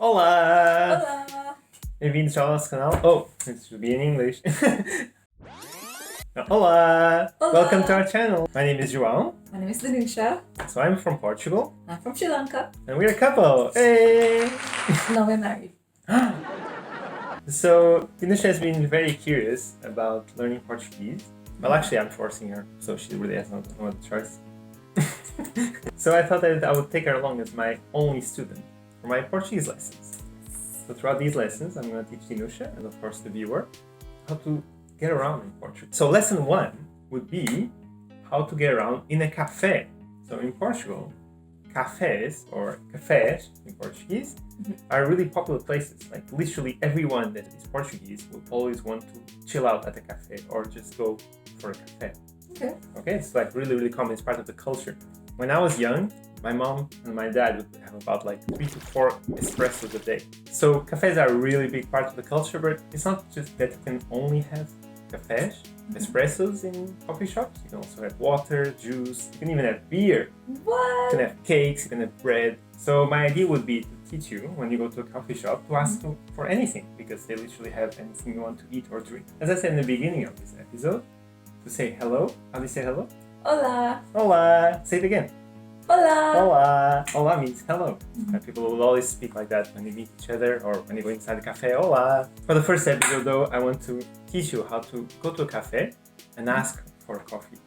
Olá! Olá! Bem-vindos ao nosso canal. Oh, this should be in English. Olá! Olá! Welcome to our channel. My name is João. My name is Danusha. So I'm from Portugal. I'm from Sri Lanka. And we're a couple. Hey! No, we're married. So Danusha has been very curious about learning Portuguese. Well, actually, I'm forcing her, so she really has no other choice. So I thought that I would take her along as my only student for my Portuguese lessons. So throughout these lessons, I'm going to teach Danusha and of course the viewer how to get around in Portugal. So lesson 1 would be how to get around in a café. So in Portugal, cafés or cafés in Portuguese are really popular places. Like literally everyone that is Portuguese will always want to chill out at a cafe or just go for a cafe. Okay, it's like really common. It's part of the culture. When I was young, my mom and my dad would have about like 3 to 4 espressos a day. So cafes are a really big part of the culture, but it's not just that you can only have cafes, espressos in coffee shops. You can also have water, juice, you can even have beer. What? You can have cakes, you can have bread. So my idea would be to teach you, when you go to a coffee shop, to ask them for anything, because they literally have anything you want to eat or drink. As I said in the beginning of this episode, to say hello, how do you say hello? Hola! Hola! Say it again. Hola! Hola! Hola means hello. And people will always speak like that when they meet each other or when they go inside the cafe. Hola! For the first episode though, I want to teach you how to go to a cafe and ask for a coffee.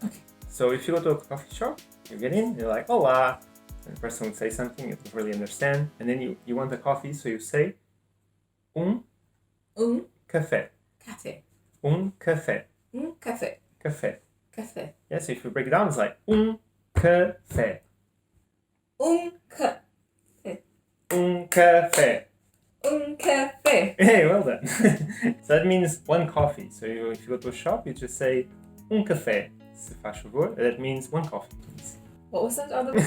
Okay. So if you go to a coffee shop, you get in, you're like, hola! And the person would say something you don't really understand. And then you want a coffee, so you say, café. Café. Café. Café. Café. Café. Yeah, so if you break it down, it's like, café. Café. Café. Café. Hey, well done. So that means one coffee. So if you go to a shop, you just say café, se faz favor. That means one coffee, please. What was that other one?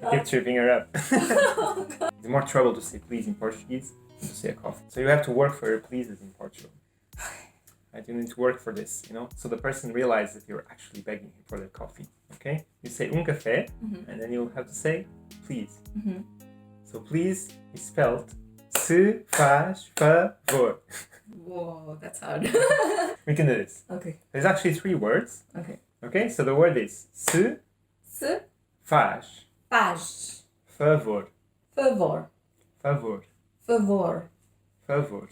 I keep tripping her up. Oh, God. It's more trouble to say please in Portuguese than to say a coffee. So you have to work for your pleases in Portugal. Right? You need to work for this, so the person realizes that you're actually begging him for the coffee. Okay? You say café, and then you'll have to say please. So please is spelled se faz favor. Whoa, that's hard. We can do this. Okay. There's actually 3 words. Okay. Okay? So the word is se faz Faz. favor. Favor. Favor. Favor. Favor.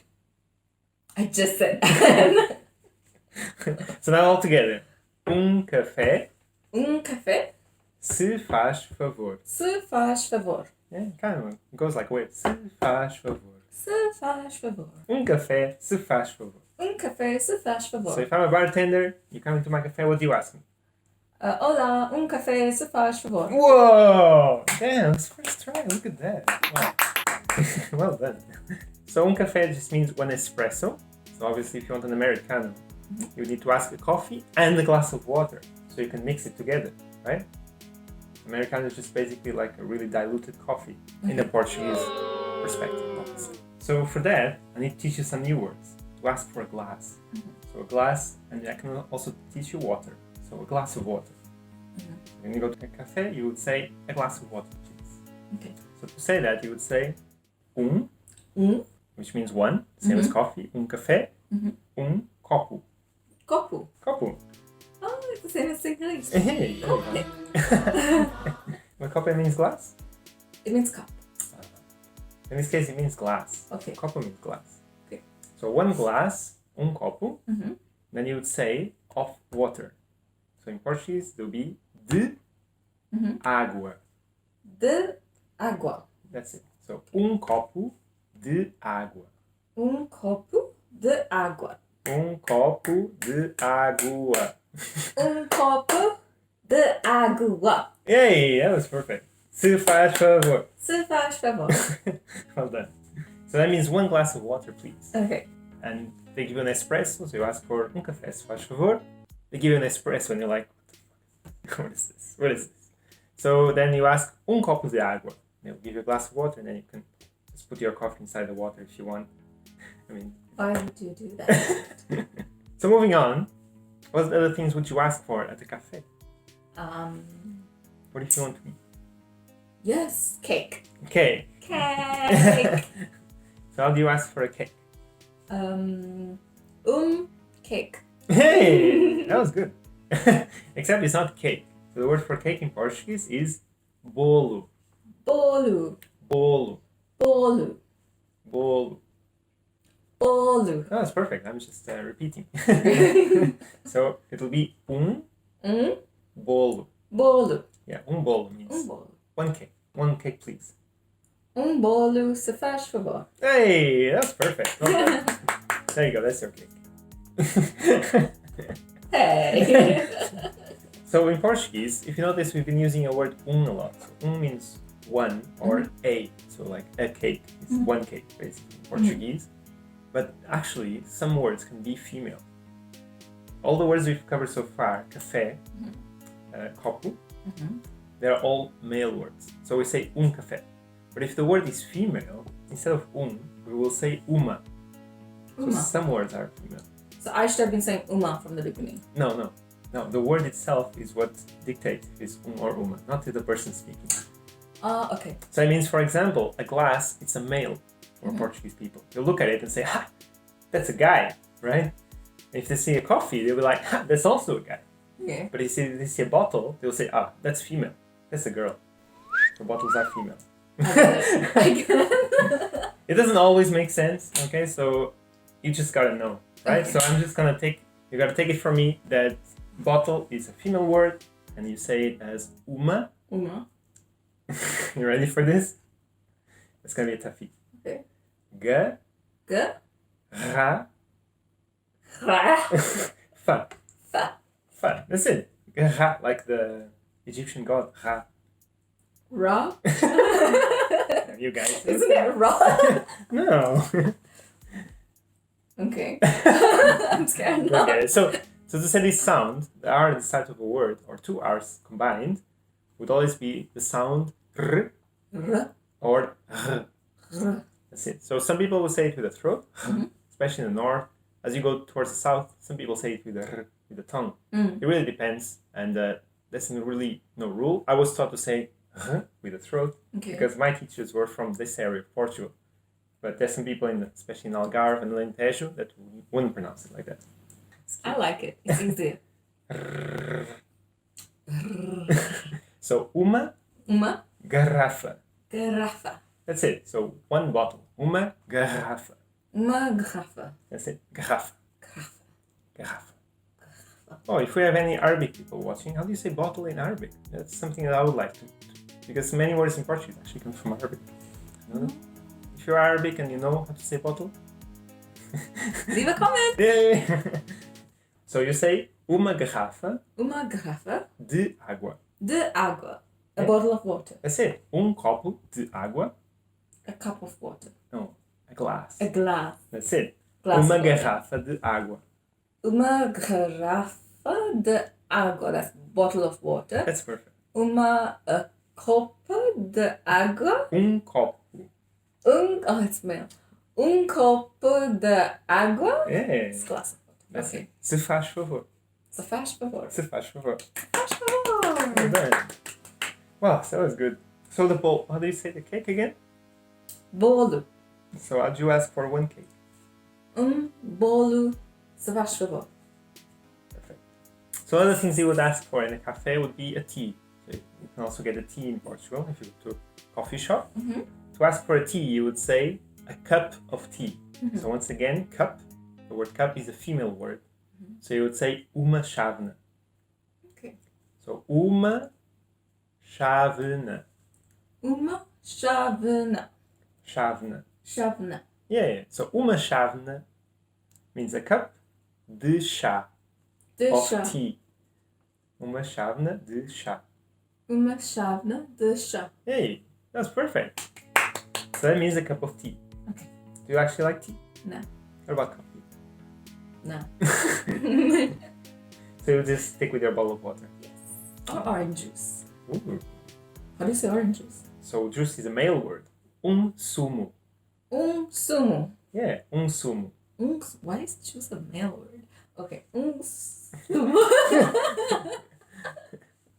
I just said that. So now all together. Café Café. se faz favor. Se faz favor. Yeah, kind of. It goes like a wave. Se faz favor. Se faz favor. Café se faz favor. Café se faz favor. So if I'm a bartender, you come into my cafe, what do you ask me? Olá, café se faz favor. Whoa! Damn, it's first try. Look at that. Wow. Well done. So café just means one espresso. So obviously if you want an Americano, you need to ask a coffee and a glass of water. So you can mix it together, right? Americano is just basically like a really diluted coffee in the Portuguese perspective, obviously. So for that, I need to teach you some new words. To ask for a glass. So a glass, and I can also teach you water. So a glass of water. When you go to a cafe, you would say a glass of water, please. Okay. So to say that, you would say which means one, same as coffee. Café. Copo. Copo. Copo. Oh, it's the same as English. Hey. Copo. Well, copo means glass. It means cup. In this case, it means glass. Okay. Copo means glass. Okay. So one glass, copo. Then you would say of water. So in Portuguese, there will be de água. De água. That's it. So copo de água. Copo de água. Copo de água. Copo de água. Yay, that was perfect. Se faz favor. Se faz favor. Well done. So that means one glass of water, please. Okay. And they give you an espresso, so you ask for café, se faz favor. They give you an espresso and you're like, what is this? What is this? So then you ask copo de água. They'll give you a glass of water and then you can just put your coffee inside the water if you want. I mean... Why would you do that? So moving on, what other things would you ask for at a cafe? What if you want to eat? Yes, cake. Cake. Cake. So how do you ask for a cake? Cake. Hey, that was good. Except it's not cake. So the word for cake in Portuguese is bolo. Bolo. Bolo. Bolo. Bolo. Bolo. Oh, that's perfect. I'm just repeating. So it will be bolo. Bolo. Yeah, bolo means Bolo. one cake. One cake, please. Bolo, se faz favor. Hey, that's perfect. Well done. There you go. That's your cake. Hey. So in Portuguese, if you notice, we've been using a word a lot. So means one or a. So like a cake is one cake, basically, in Portuguese. But actually, some words can be female. All the words we've covered so far, café, copo, they're all male words. So we say café. But if the word is female, instead of we will say uma. So some words are female. So I should have been saying uma from the beginning. No. The word itself is what dictates if it's or uma, not the person speaking. Okay. So it means, for example, a glass, it's a male for Portuguese people. They'll look at it and say, ha, that's a guy, right? If they see a coffee, they'll be like, ha, that's also a guy. Okay. But if they see a bottle, they'll say, ah, that's female. That's a girl. The bottles are female. It doesn't always make sense, okay? So you just gotta know, right? Okay. So I'm just gonna you gotta take it from me that bottle is a female word and you say it as uma. Uma. You ready for this? It's gonna be a toughie. Okay. Ga, G. ra, Ra. fa. Fa. Fa. That's it. Ra, like the Egyptian god Ra. Ra. You guys. Isn't it Ra? No. Okay. I'm scared now. Okay, so to say this sound, the R at the start of a word, or two R's combined, would always be the sound R R. or R. R. That's it. So some people will say it with the throat, especially in the north. As you go towards the south, some people say it with the R, with the tongue. It really depends, and there's really no rule. I was taught to say R with the throat because my teachers were from this area of Portugal. But there's some people, especially in Algarve and Alentejo, that wouldn't pronounce it like that. I like it. It's easier. So, uma Uma. garrafa. Garrafa. That's it. So, one bottle. Uma garrafa. Uma garrafa. That's it. Garrafa. Garrafa. Garrafa. Oh, if we have any Arabic people watching, how do you say bottle in Arabic? That's something that I would like to because many words in Portuguese actually come from Arabic. If you're Arabic and you know how to say bottle, leave a comment. Yay! So you say uma garrafa Uma garrafa de água. de água. A bottle of water. That's it. Copo de água. A cup of water. No, a glass. A glass. That's it. Glass Uma of water. garrafa de água. Uma garrafa de água. That's bottle of water. That's perfect. A copa de água. Copo. Oh, it's male. Copo de água. Yeah. It's glass of water. That's Okay. it. Se faz favor. Se faz favor. Se faz favor. Faz favor. Well done. Wow, that was good. So the bowl, how do you say the cake again? Bolo. So how'd you ask for one cake? Bolo. Se faz favor. Perfect. So other things you would ask for in a cafe would be a tea. So you can also get a tea in Portugal if you go to a coffee shop. To ask for a tea, you would say a cup of tea. So once again, cup. The word cup is a female word. So you would say uma chávena. Okay. So uma chávena. Uma chávena. Chávena. Chávena. Yeah. So uma chávena means a cup de chá. De Of chá. tea. Uma chávena de chá. Uma chávena de chá. Hey, that's perfect. So that means a cup of tea. Okay. Do you actually like tea? No. What about coffee? No. So you just stick with your bottle of water. Yes. Or orange juice. Ooh. How do you say orange juice? So juice is a male word. Sumo. Sumo. Yeah, sumo. Why is juice a male word? Okay. Sumo.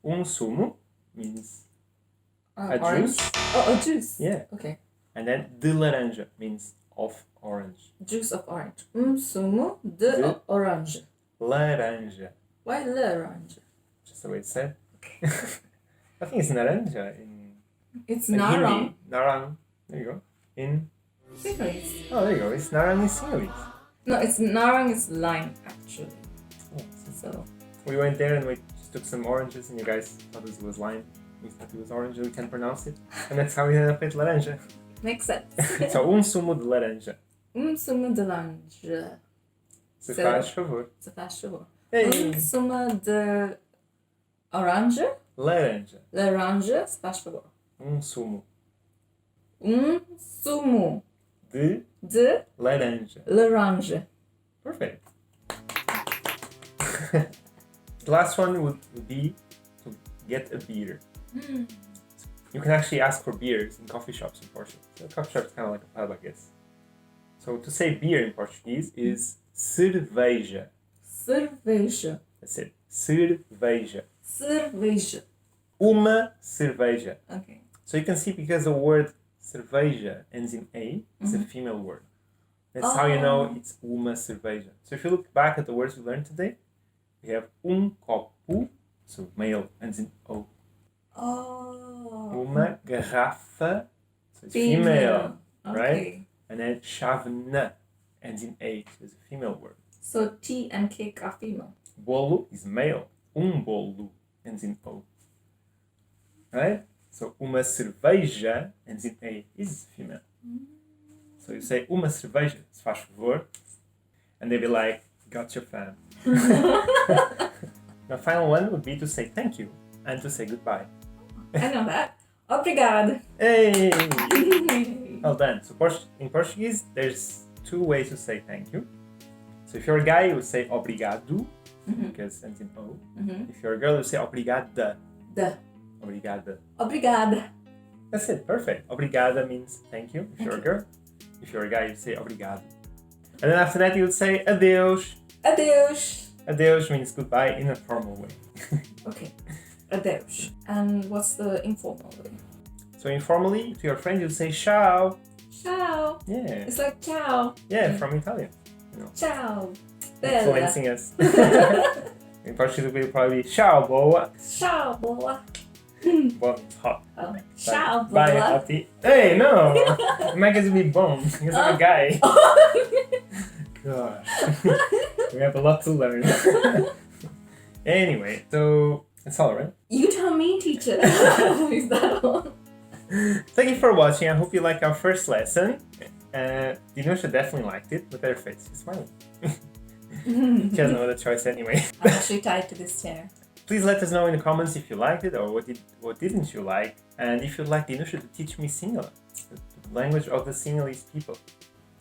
Sumo means a orange. juice. Oh, a juice. Yeah. Okay. And then de laranja means of orange. Juice of orange. Sumo de orange. Laranja. Why laranja? Just the way it's said. I think it's naranja in It's in narang. Hindi. Narang. There you go. In Sinhalese. oh, there you go. It's narang in Sinhalese. No, it's narang is lime actually. Oh, So we went there and we just took some oranges, and you guys thought it was lime. We thought it was orange, and we can't pronounce it. And that's how we ended up with laranja. makes sense. So, sumo de laranja. Sumo de laranja. Se So- faz favor. Se faz favor. Hey. Sumo de orange. Laranja. Laranja. Se faz favor. Sumo Sumo de de laranja. laranja. Perfect. The last one would be to get a beer. You can actually ask for beers in coffee shops in Portugal. So a coffee shop is kind of like a pub, I guess. So to say beer in Portuguese is cerveja. Cerveja. That's it. Cerveja. Cerveja. Uma cerveja. Okay. So you can see because the word cerveja ends in A, it's a female word. That's how you know it's uma cerveja. So if you look back at the words we learned today, we have copo, so male ends in O. Oh. Uma garrafa, so it's female, right? Okay. And then chávena ends in A, so it's a female word. So tea and cake are female. Bolo is male. Bolo ends in O. Right? So uma cerveja ends in A, is female. So you say uma cerveja, se faz favor, and they'll be like, got your fam. The final one would be to say thank you and to say goodbye. I know that. Obrigado. Hey! Well done. So in Portuguese, there's two ways to say thank you. So if you're a guy, you would say obrigado, because it ends in O. If you're a girl, you say obrigada. Da. Obrigada. Obrigada. That's it, perfect. Obrigada means thank you if you're a girl. If you're a guy, you say obrigado. And then after that, you would say adeus. Adeus. Adeus means goodbye in a formal way. Okay. Adeus. And what's the informal way? So informally, to your friend, you say ciao. Ciao. Yeah. It's like ciao. Yeah, from Italian. Ciao. Bella. Influencing us. In Portuguese, it will probably be ciao, boa. Ciao, boa. Boa means hot. Oh. Ciao, Bye, boa. hottie. Hey, no! It might just be bone, because I'm a guy. Gosh. We have a lot to learn. Anyway, so that's all, right? You tell me, teacher. Is that all? Thank you for watching. I hope you liked our first lesson. Dinusha definitely liked it. Look at her face. She's smiling. She has no other choice anyway. I'm actually tied to this chair. Please let us know in the comments if you liked it or what didn't you like. And if you'd like Dinusha to teach me Sinhala, the language of the Sinhalese people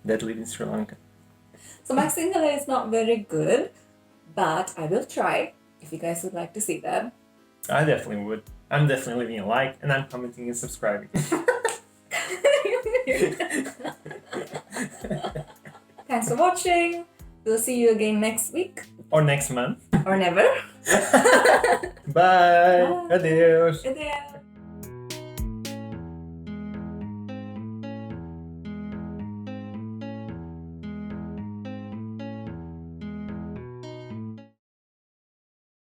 that live in Sri Lanka. So my Sinhala is not very good, but I will try if you guys would like to see that. I definitely would. I'm definitely leaving a like and I'm commenting and subscribing. Thanks for watching. We'll see you again next week. Or next month. Or never. Bye. Bye. Adeus. Adeus.